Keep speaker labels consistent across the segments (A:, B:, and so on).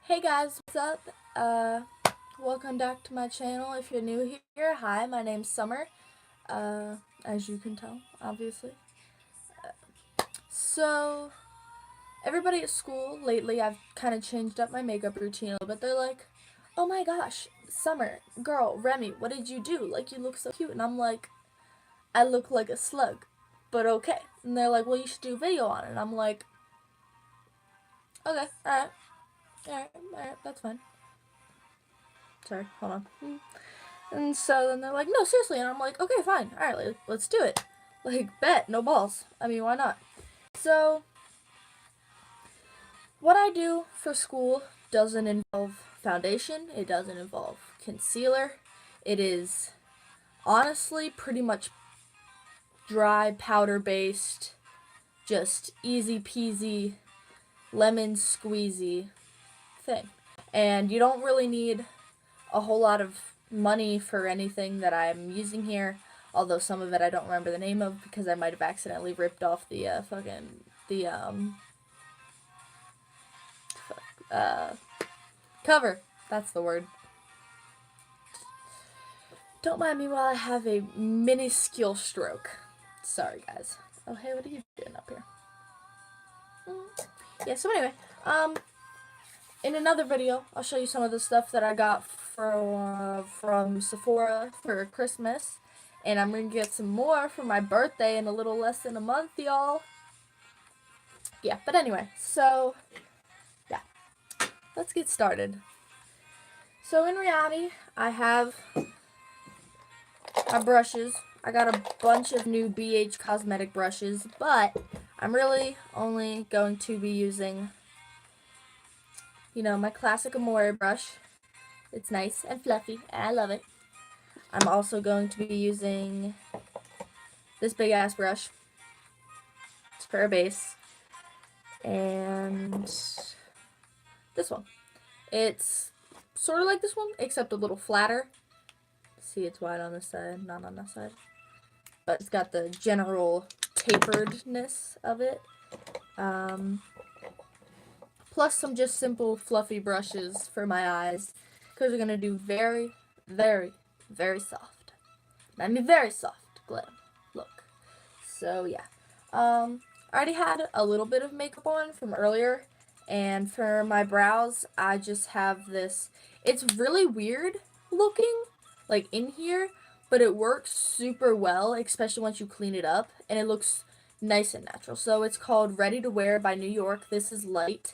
A: Hey guys, what's up? Welcome back to my channel. If you're new here, hi, my name's Summer. As you can tell, obviously. So, everybody at school lately, I've kind of changed up my makeup routine a little bit. They're like, "Oh my gosh, Summer, girl, Remy, what did you do? Like, you look so cute." And I'm like, "I look like a slug, but okay." And they're like, "Well, you should do a video on it." And I'm like, "Okay, alright, that's fine." Sorry, hold on. And so then they're like, "No, seriously." And I'm like, "Okay, fine. All right, let's do it." Like, bet, no balls. I mean, why not? So, what I do for school doesn't involve foundation. It doesn't involve concealer. It is honestly pretty much dry powder based, just easy peasy, lemon squeezy thing. And you don't really need a whole lot of money for anything that I'm using here, although some of it I don't remember the name of because I might have accidentally ripped off the the uh cover. That's the word. Don't mind me while I have a minuscule stroke. Sorry, guys. Oh, hey, what are you doing up here? Yeah, so anyway, in another video, I'll show you some of the stuff that I got from Sephora for Christmas. And I'm going to get some more for my birthday in a little less than a month, y'all. Yeah, but anyway, so, yeah. Let's get started. So in reality, I have my brushes. I got a bunch of new BH Cosmetic brushes, but I'm really only going to be using, my classic Amore brush. It's nice and fluffy, and I love it. I'm also going to be using this big ass brush. It's for a base. And this one. It's sort of like this one, except a little flatter. See, it's wide on this side, not on that side. But it's got the general taperedness of it. Plus some just simple fluffy brushes for my eyes. Because we're going to do very, very, very soft. I mean, very soft glam look. So, yeah. I already had a little bit of makeup on from earlier. And for my brows, I just have this. It's really weird looking, like in here, but it works super well, especially once you clean it up. And it looks nice and natural. So it's called Ready to Wear by New York. This is light.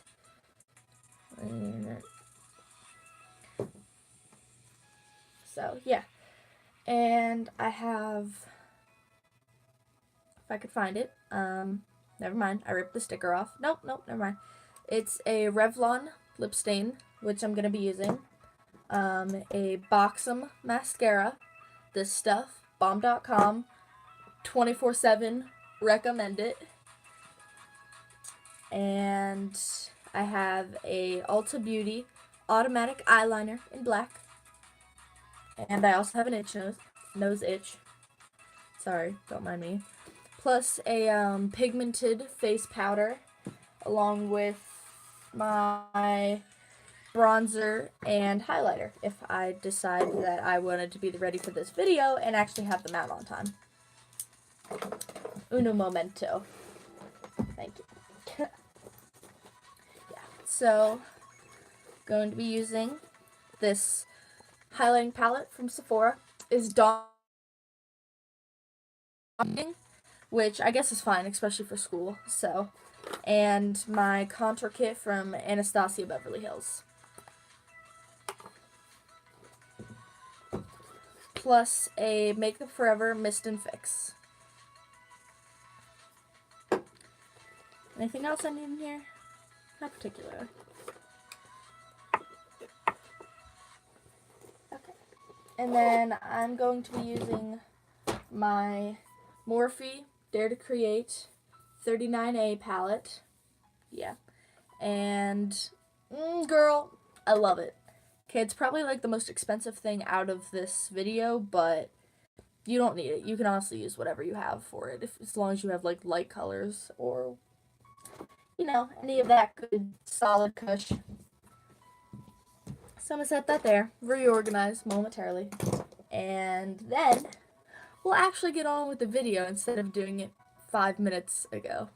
A: So, yeah. And I have, if I could find it, never mind, I ripped the sticker off. Nope, never mind. It's a Revlon lip stain, which I'm going to be using. A Buxom mascara. This stuff, bomb.com, 24/7, recommend it. And I have a Ulta Beauty automatic eyeliner in black. And I also have an itch nose itch. Sorry, don't mind me. Plus a pigmented face powder, along with my bronzer and highlighter if I decide that I wanted to be ready for this video and actually have them out on time. Uno momento. Thank you. Yeah, so going to be using this highlighting palette from Sephora. Is daunting, which I guess is fine, especially for school. So, and my contour kit from Anastasia Beverly Hills. Plus a Makeup Forever Mist and Fix. Anything else I need in here? Not particular. Okay. And then I'm going to be using my Morphe Dare to Create 39A palette. Yeah. And, girl, I love it. Okay, it's probably like the most expensive thing out of this video, but you don't need it. You can honestly use whatever you have for it, as long as you have like light colors or, any of that good solid kush. So I'm going to set that there, reorganize momentarily, and then we'll actually get on with the video instead of doing it 5 minutes ago.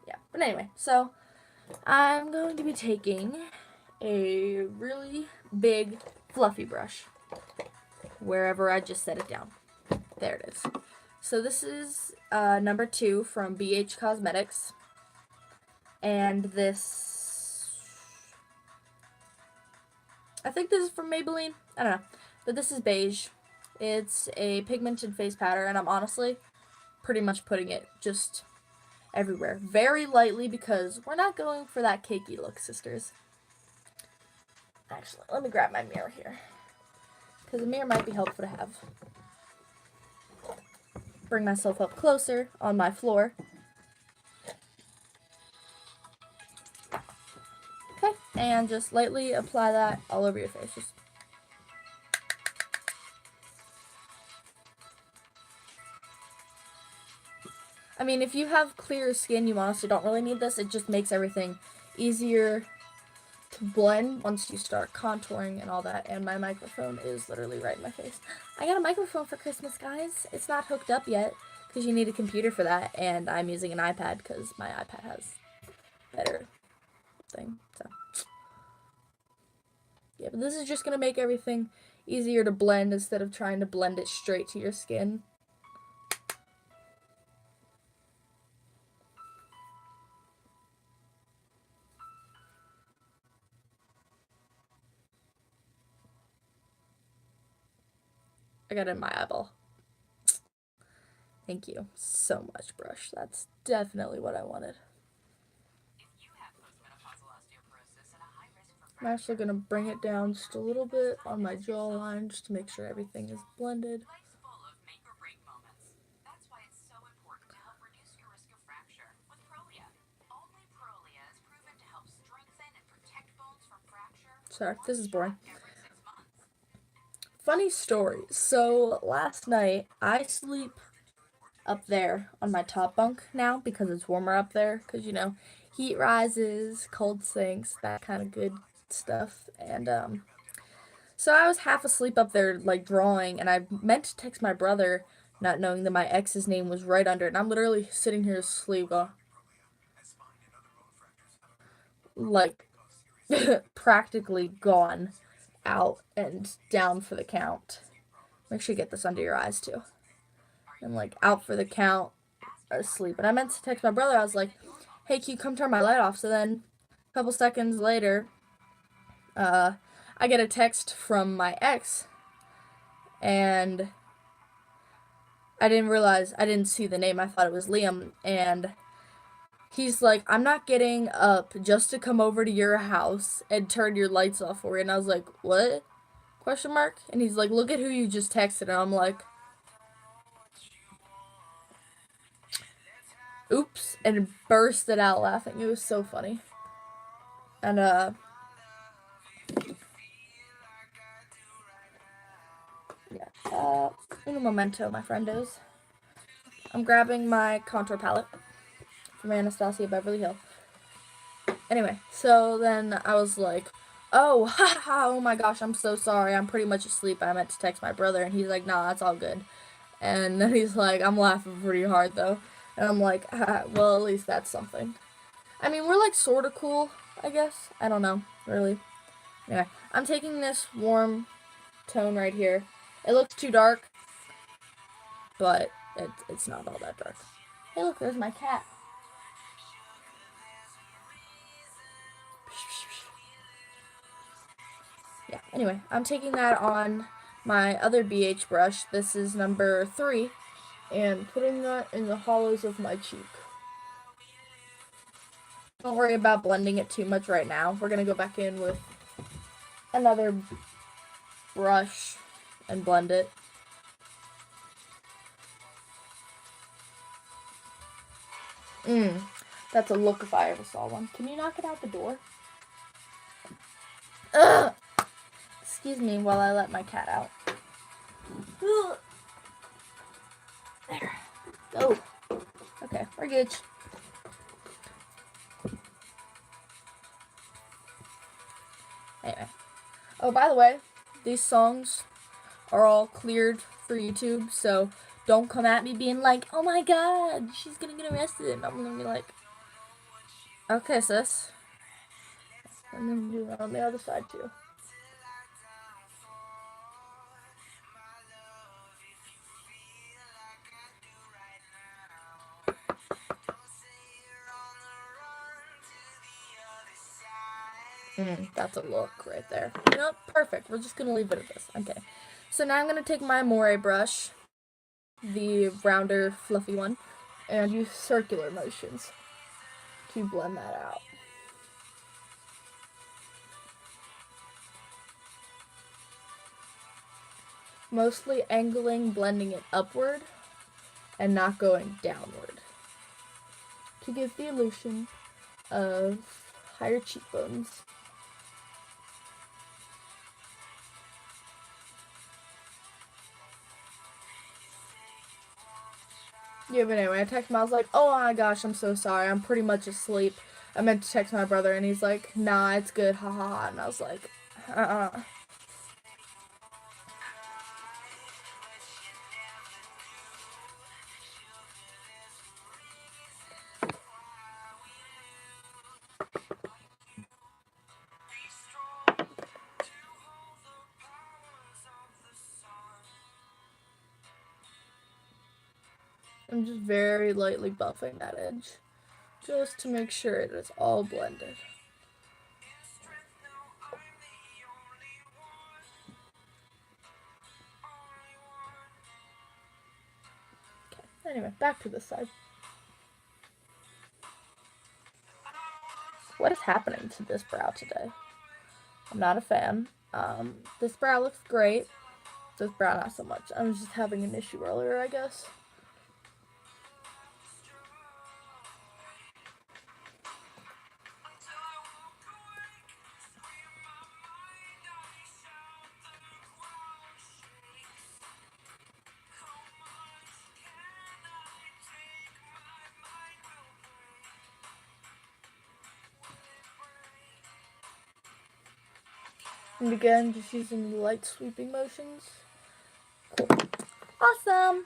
A: Yeah, but anyway, so I'm going to be taking a really big fluffy brush wherever I just set it down. There it is. So this is number 2 from BH Cosmetics, and this, I think this is from Maybelline, I don't know, but this is beige. It's a pigmented face powder, and I'm honestly pretty much putting it just everywhere, very lightly, because we're not going for that cakey look, sisters. Actually, let me grab my mirror here, because a mirror might be helpful to have. Bring myself up closer on my floor. Okay, and just lightly apply that all over your face. Just I mean, if you have clear skin, you honestly don't really need this. It just makes everything easier to blend once you start contouring and all that. And my microphone is literally right in my face. I got a microphone for Christmas, guys. It's not hooked up yet because you need a computer for that, and I'm using an iPad because my iPad has better thing. So yeah, but this is just gonna make everything easier to blend instead of trying to blend it straight to your skin. I got it in my eyeball. Thank you so much, brush. That's definitely what I wanted. I'm actually going to bring it down just a little bit on my jawline just to make sure everything is blended. Sorry, this is boring. Funny story. So last night I sleep up there on my top bunk now because it's warmer up there because, you know, heat rises, cold sinks, that kind of good stuff. And so I was half asleep up there like drawing, and I meant to text my brother not knowing that my ex's name was right under it, and I'm literally sitting here asleep like practically gone out and down for the count. Make sure you get this under your eyes too. And like out for the count, asleep. And I meant to text my brother. I was like, "Hey, can you come turn my light off?" So then, a couple seconds later, I get a text from my ex, and I didn't see the name. I thought it was Liam, and he's like, "I'm not getting up just to come over to your house and turn your lights off for you." And I was like, "What?" Question mark. And he's like, "Look at who you just texted." And I'm like, "Oops," and bursted out laughing. It was so funny. And yeah, un momento, my friendos. I'm grabbing my contour palette from Anastasia Beverly Hills. Anyway, so then I was like, "Oh, haha, oh my gosh, I'm so sorry. I'm pretty much asleep. I meant to text my brother." And he's like, "Nah, that's all good." And then he's like, "I'm laughing pretty hard though." And I'm like, "Well, at least that's something." I mean, we're like sort of cool, I guess. I don't know, really. Anyway, I'm taking this warm tone right here. It looks too dark, but it's not all that dark. Hey, look, there's my cat. Yeah, anyway, I'm taking that on my other BH brush. This is number 3, and putting that in the hollows of my cheek. Don't worry about blending it too much right now. We're going to go back in with another brush and blend it. That's a look if I ever saw one. Can you knock it out the door? Ugh! Excuse me while I let my cat out. Ugh. There. Go. Okay, we're good. Oh, by the way, these songs are all cleared for YouTube, so don't come at me being like, oh my god, she's gonna get arrested. And I'm gonna be like, okay, sis. I'm gonna do it on the other side too. That's a look right there. Nope, perfect. We're just gonna leave it at this. Okay. So now I'm gonna take my moire brush, the rounder, fluffy one, and use circular motions to blend that out. Mostly angling, blending it upward, and not going downward, to give the illusion of higher cheekbones. Yeah, but anyway, I texted him, I was like, oh my gosh, I'm so sorry, I'm pretty much asleep. I meant to text my brother, and he's like, nah, it's good, haha, and I was like, I'm just very lightly buffing that edge, just to make sure it is all blended. Okay, anyway, back to this side. What is happening to this brow today? I'm not a fan. This brow looks great. This brow not so much. I was just having an issue earlier, I guess. And again, just using light sweeping motions. Cool. Awesome!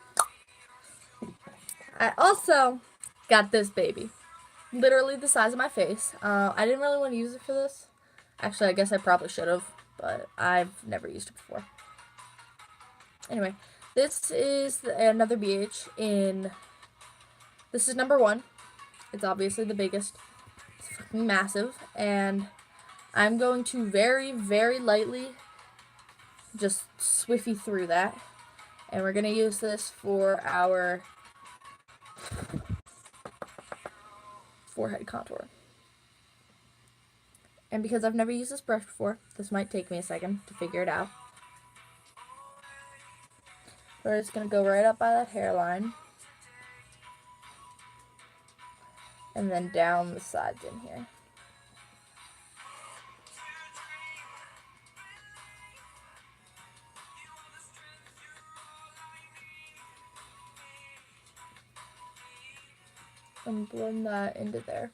A: I also got this baby. Literally the size of my face. I didn't really want to use it for this. Actually, I guess I probably should have, but I've never used it before. Anyway, this is another BH in... This is number 1. It's obviously the biggest. It's fucking massive. And I'm going to very, very lightly just swiffy through that. And we're going to use this for our forehead contour. And because I've never used this brush before, this might take me a second to figure it out. We're just going to go right up by that hairline. And then down the sides in here. And blend that into there.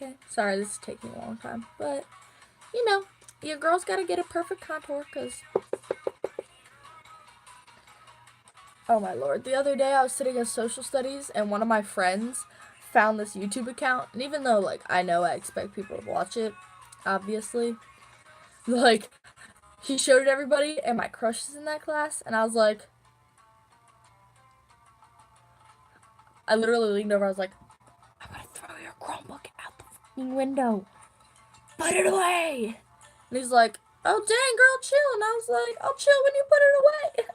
A: Okay, sorry this is taking a long time, but, you know, your girl's gotta get a perfect contour, because... Oh my lord, the other day I was sitting in social studies, and one of my friends found this YouTube account, and even though, like, I know I expect people to watch it, obviously, like, he showed it to everybody, and my crush is in that class, and I was like... I literally leaned over, I was like, I'm gonna throw your Chromebook out the fucking window. Put it away! And he's like, oh dang girl, chill. And I was like, I'll chill when you put it away.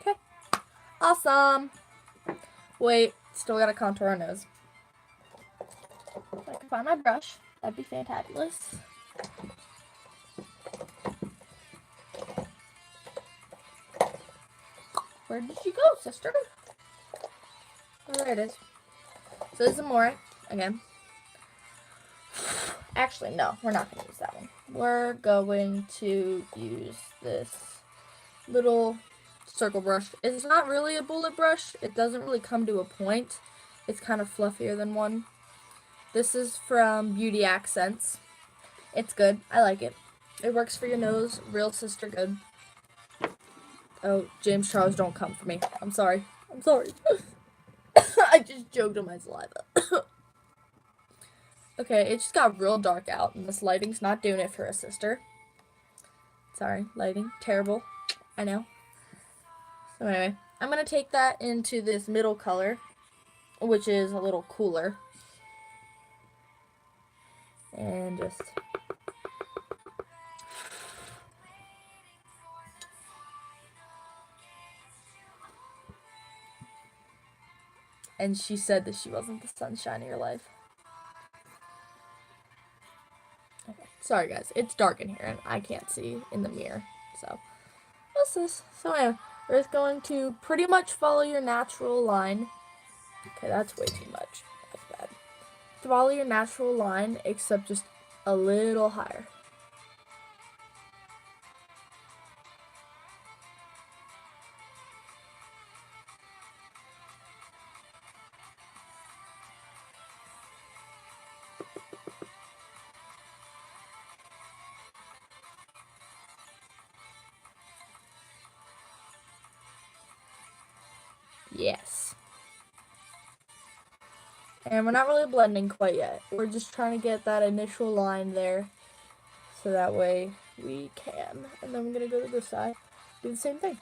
A: Okay. Awesome. Wait, still gotta contour our nose. If I can find my brush, that'd be fantabulous. Where did she go, sister? Oh, there it is. So this is Amore, again. Actually, no, we're not going to use that one. We're going to use this little circle brush. It's not really a bullet brush. It doesn't really come to a point. It's kind of fluffier than one. This is from Beauty Accents. It's good. I like it. It works for your nose. Real sister good. Oh, James Charles, don't come for me. I'm sorry. I'm sorry. I just choked on my saliva. Okay, it just got real dark out, and this lighting's not doing it for a sister. Sorry, lighting. Terrible. I know. So anyway, I'm going to take that into this middle color, which is a little cooler. And just... And she said that she wasn't the sunshine of your life. Okay. Sorry guys, it's dark in here and I can't see in the mirror. So, what's this? So anyway, we're just going to pretty much follow your natural line. Okay, that's way too much. That's bad. Follow your natural line, except just a little higher. Yes. And we're not really blending quite yet. We're just trying to get that initial line there. So that way we can. And then we're going to go to this side. Do the same thing.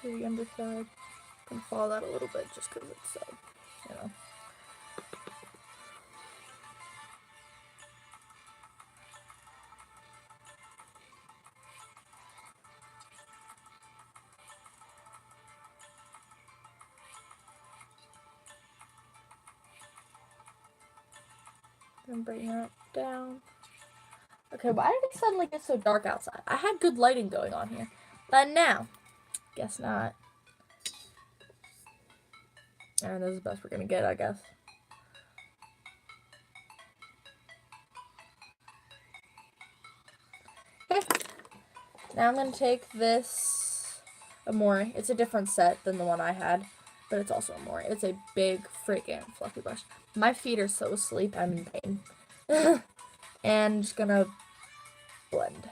A: To the underside. Can follow that a little bit just because it's so, you know. And bring that down. Okay, why did it suddenly get so dark outside? I had good lighting going on here. But now, guess not. And this is the best we're gonna get, I guess. Okay. Now I'm gonna take this Amore. It's a different set than the one I had, but it's also Amore. It's a big freaking fluffy brush. My feet are so asleep, I'm in pain. And just gonna blend.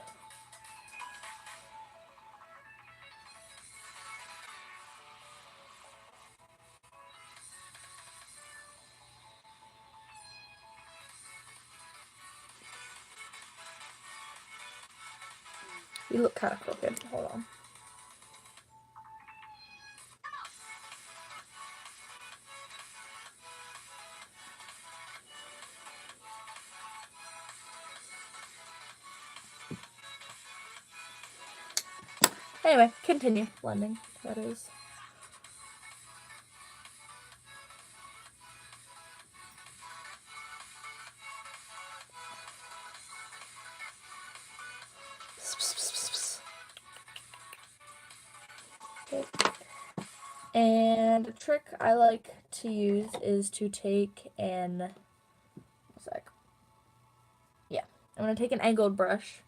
A: You look kind of crooked. Hold on. Anyway, continue blending. That is. Okay. And a trick I like to use is to take an, I'm going to take an angled brush.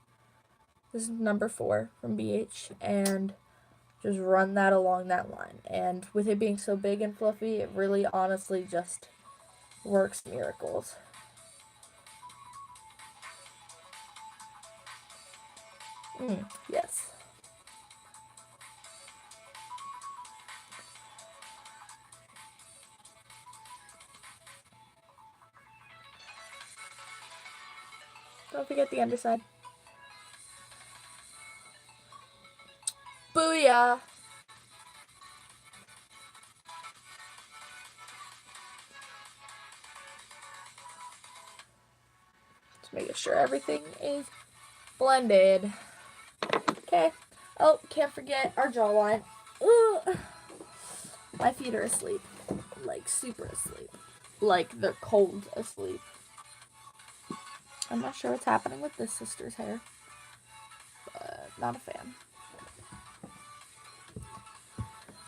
A: This is number 4 from BH, and just run that along that line. And with it being so big and fluffy, it really honestly just works miracles. Yes. Don't forget the underside. Booyah! Making sure everything is blended. Okay. Oh, can't forget our jawline. Ooh. My feet are asleep. Like, super asleep. Like, they're cold asleep. I'm not sure what's happening with this sister's hair. But not a fan.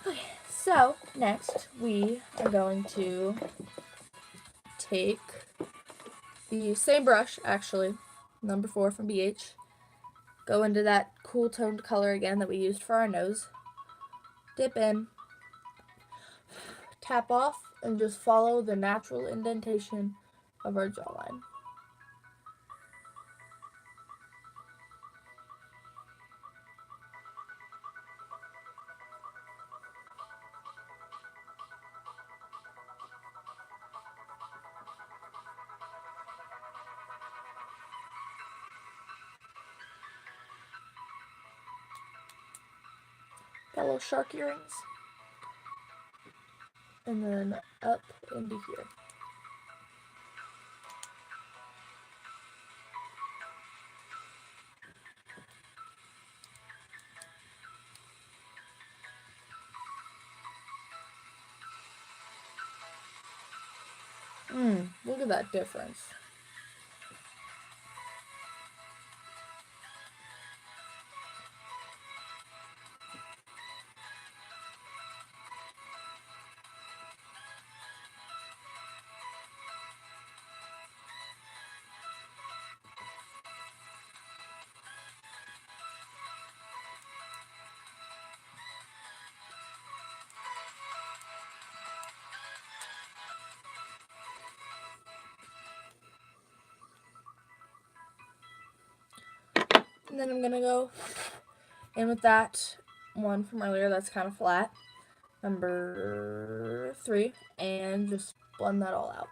A: Okay, so next we are going to take the same brush, actually, number 4 from BH. Go into that cool toned color again that we used for our nose. Dip in. Tap off and just follow the natural indentation of our jawline. Got little shark earrings. And then up into here. Look at that difference. And then I'm gonna go in with that one from earlier that's kind of flat, number 3, and just blend that all out.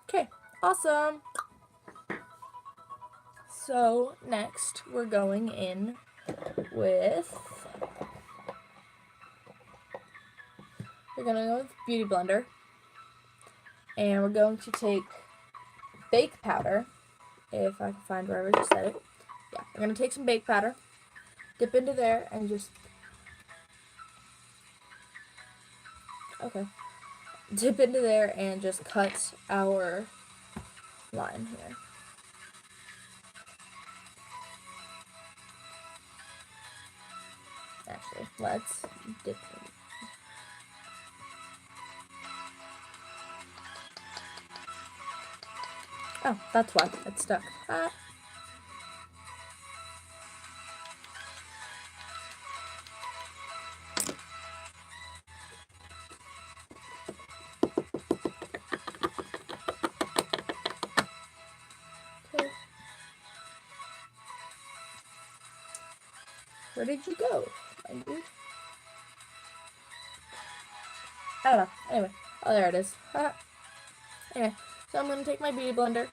A: Okay, awesome. So next we're going in with, we're gonna go with Beauty Blender, and we're going to take bake powder, if I can find where I just said it. Yeah, we're gonna take some bake powder, dip into there, and just, okay, dip into there and just cut our line here. Actually, let's dip in. Oh, that's why it's stuck. Ah. Okay. Where did you go? I don't know. Anyway. Oh, there it is. Anyway, so I'm going to take my Beauty Blender,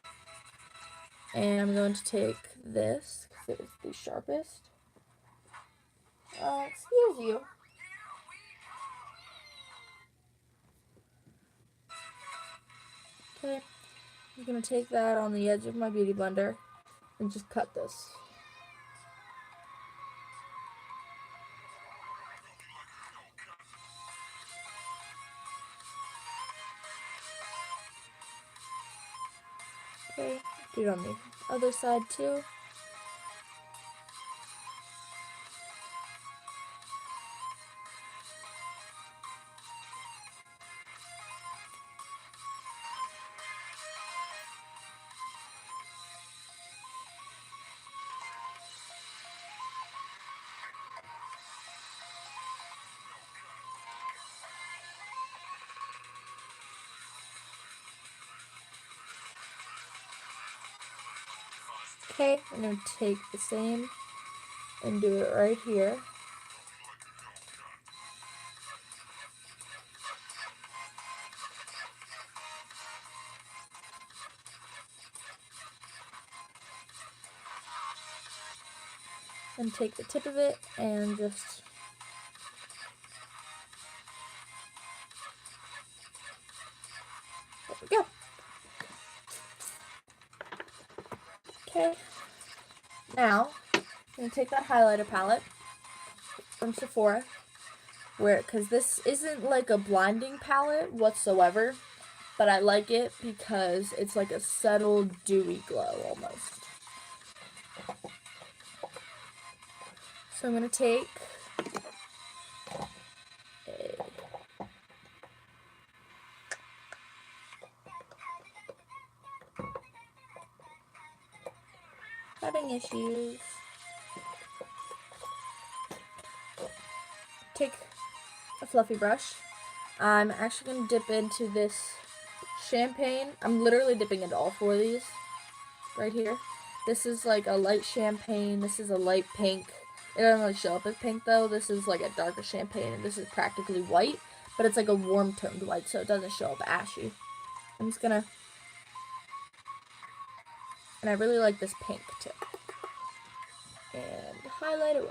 A: and I'm going to take this, because it is the sharpest. Excuse you. Okay, I'm going to take that on the edge of my Beauty Blender, and just cut this. Okay, do it on the other side too. Okay, I'm going to take the same and do it right here. And take the tip of it and just there we go. Okay. Now I'm gonna take that highlighter palette from Sephora, because this isn't like a blinding palette whatsoever, but I like it because it's like a subtle dewy glow almost. So I'm gonna take a having issues. Take a fluffy brush. I'm actually going to dip into this champagne. I'm literally dipping into all four of these right here. This is like a light champagne. This is a light pink. It doesn't really show up as pink though. This is like a darker champagne, and this is practically white, but it's like a warm toned white, so it doesn't show up ashy. I'm just gonna, and I really like this pink too. And highlight away.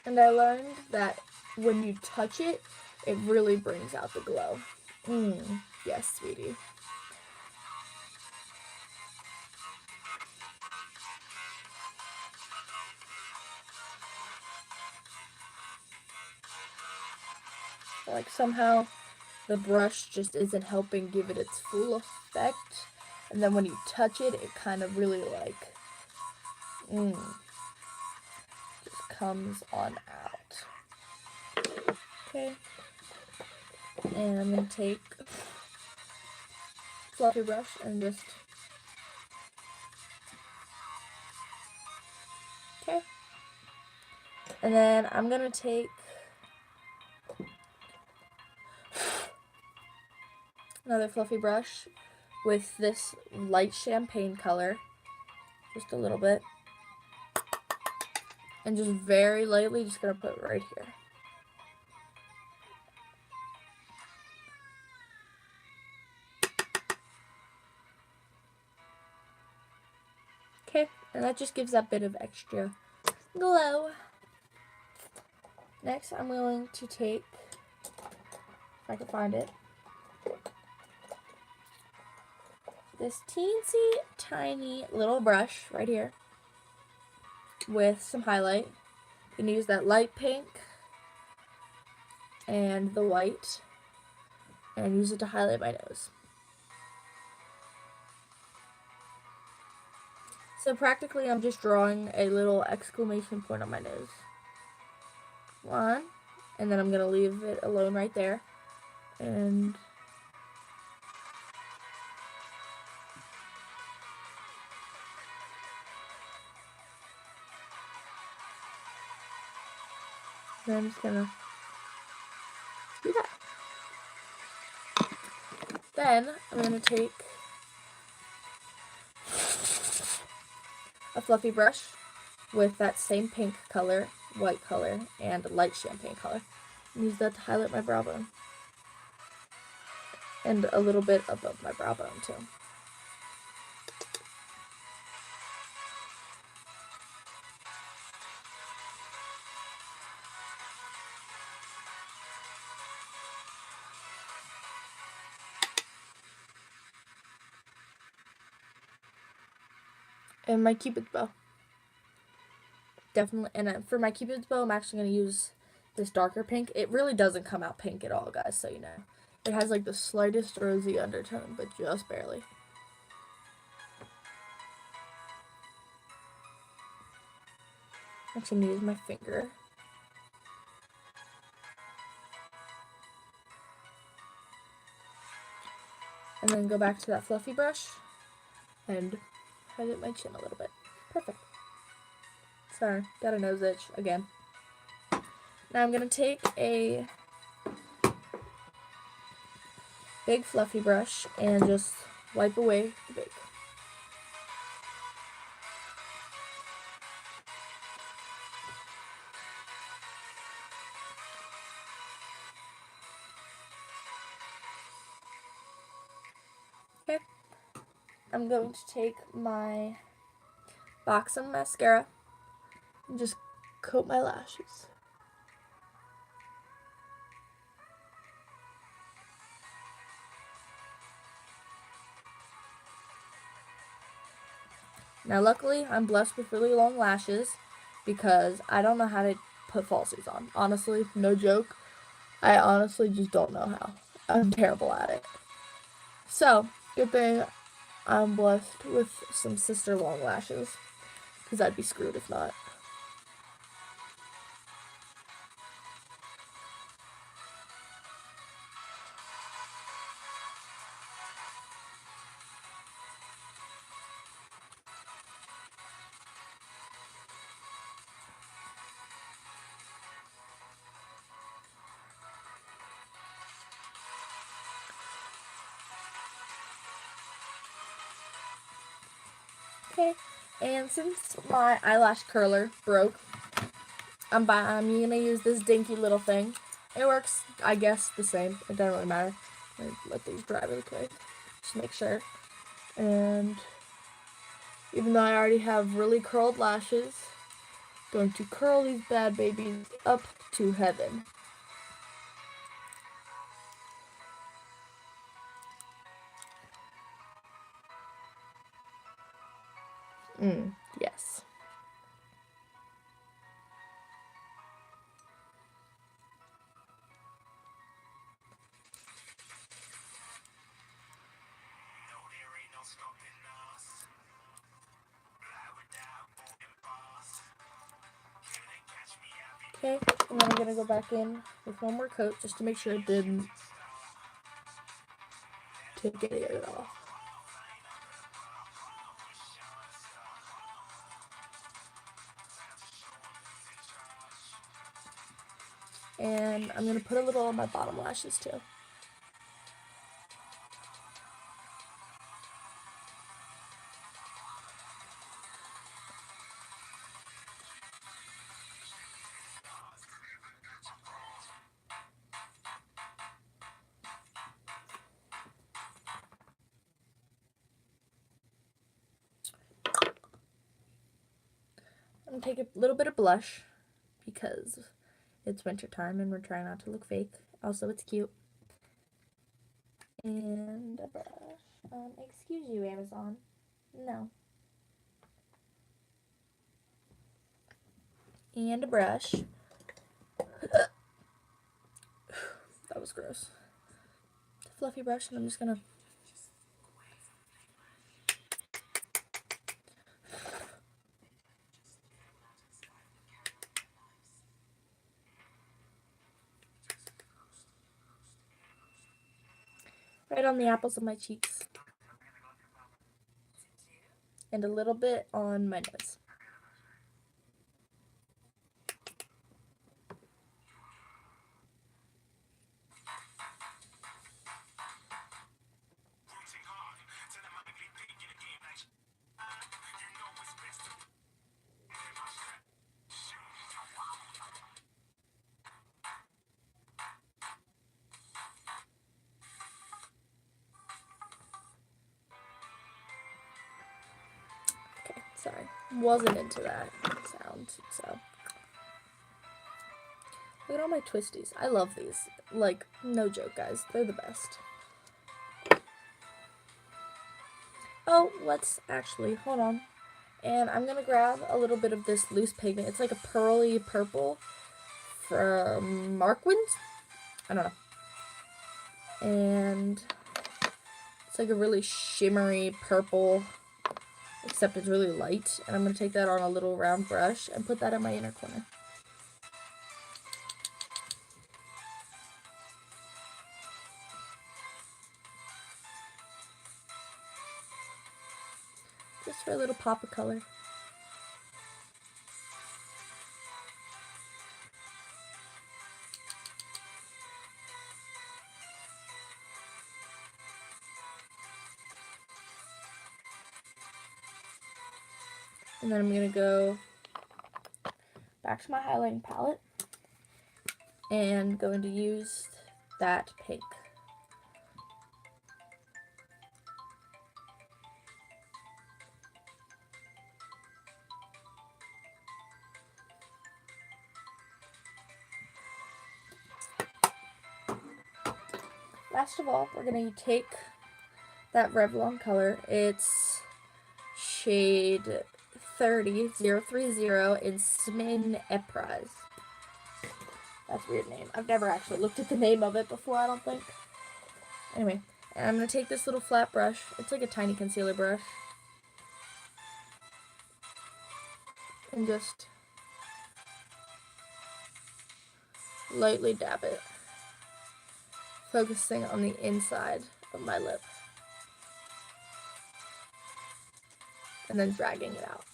A: And I learned that when you touch it, it really brings out the glow. Yes, sweetie. Like somehow the brush just isn't helping give it its full effect. And then when you touch it, it kind of really like, just comes on out. Okay. And I'm going to take a fluffy brush and just, okay. And then I'm going to take another fluffy brush with this light champagne color, just a little bit, and just very lightly just gonna put it right here. Okay, and that just gives that bit of extra glow. Next, I'm going to take, if I can find it, this teensy tiny little brush right here with some highlight. You can use that light pink and the white and use it to highlight my nose. So practically I'm just drawing a little exclamation point on my nose. One, and then I'm going to leave it alone right there. And then I'm just gonna do that. Then I'm gonna take a fluffy brush with that same pink color, white color, and light champagne color, and use that to highlight my brow bone. And a little bit above my brow bone too. And my Cupid's bow. Definitely, and for my Cupid's bow, I'm actually going to use this darker pink. It really doesn't come out pink at all, guys, so you know. It has like the slightest rosy undertone, but just barely. I'm actually going to use my finger. And then go back to that fluffy brush and highlight my chin a little bit. Perfect. Sorry, got a nose itch again. Now I'm going to take a big fluffy brush and just wipe away the bake. I'm going to take my box of mascara and just coat my lashes. Now luckily I'm blessed with really long lashes because I don't know how to put falsies on. Honestly, no joke. I honestly just don't know how. I'm terrible at it. So, good thing I'm blessed with some sister long lashes because I'd be screwed if not. Okay, and since my eyelash curler broke, I'm gonna use this dinky little thing. It works, I guess, the same. It doesn't really matter. Let these dry really quick. Just make sure. And even though I already have really curled lashes, I'm going to curl these bad babies up to heaven. Yes. Okay, and then I'm gonna go back in with one more coat just to make sure it didn't take any of it off. And I'm gonna put a little on my bottom lashes too. I'm gonna take a little bit of blush because it's winter time and we're trying not to look fake. Also, it's cute. And a brush. Excuse you, Amazon. No. And a brush. That was gross. A fluffy brush, and I'm just gonna right on the apples of my cheeks. And a little bit on my nose. Okay, sorry. Wasn't into that sound, so. Look at all my twisties. I love these. Like, no joke, guys. They're the best. Oh, let's actually, hold on. And I'm going to grab a little bit of this loose pigment. It's like a pearly purple from Markwins? I don't know. And it's like a really shimmery purple, except it's really light. And I'm going to take that on a little round brush and put that in my inner corner. Just for a little pop of color. And then I'm going to go back to my highlighting palette and going to use that pink. last of all, we're going to take that Revlon color. It's shade 30030 in Smin Eprise. That's a weird name. I've never actually looked at the name of it before, I don't think. Anyway, and I'm going to take this little flat brush. It's like a tiny concealer brush. And just lightly dab it, focusing on the inside of my lip, and then dragging it out.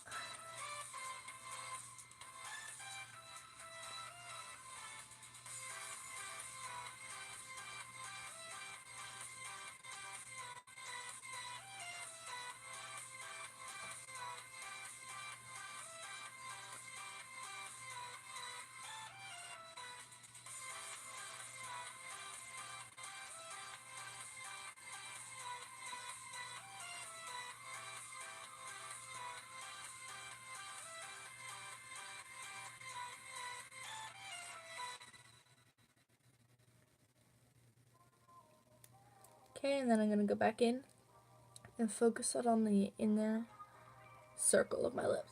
A: Okay, and then I'm going to go back in and focus it on the inner circle of my lips.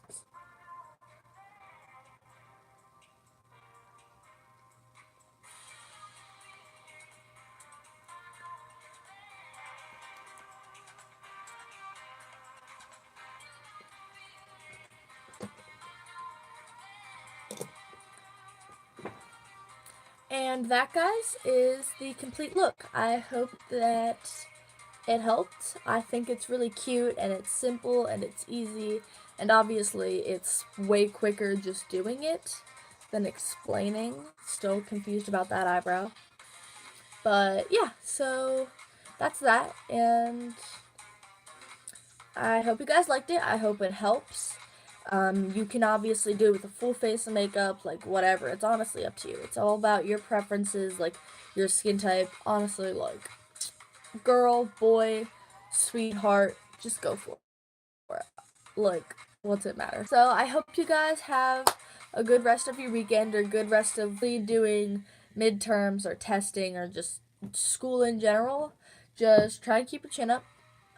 A: And that, guys, is the complete look. I hope that it helped. I think it's really cute, and it's simple, and it's easy, and obviously it's way quicker just doing it than explaining. Still confused about that eyebrow. But yeah, so that's that, and I hope you guys liked it. I hope it helps. You can obviously do it with a full face of makeup, like whatever. It's honestly up to you. It's all about your preferences, like your skin type. Honestly, like girl, boy, sweetheart, just go for it. Like, what's it matter? So I hope you guys have a good rest of your weekend, or good rest of doing midterms or testing or just school in general. Just try and keep your chin up.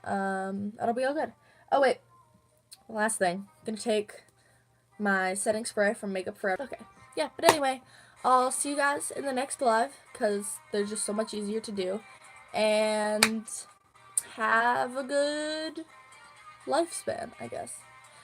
A: That'll be all good. Oh wait, last thing. I'm gonna take my setting spray from Makeup Forever. Okay, yeah, but anyway, I'll see you guys in the next live, because they're just so much easier to do. And have a good lifespan, I guess.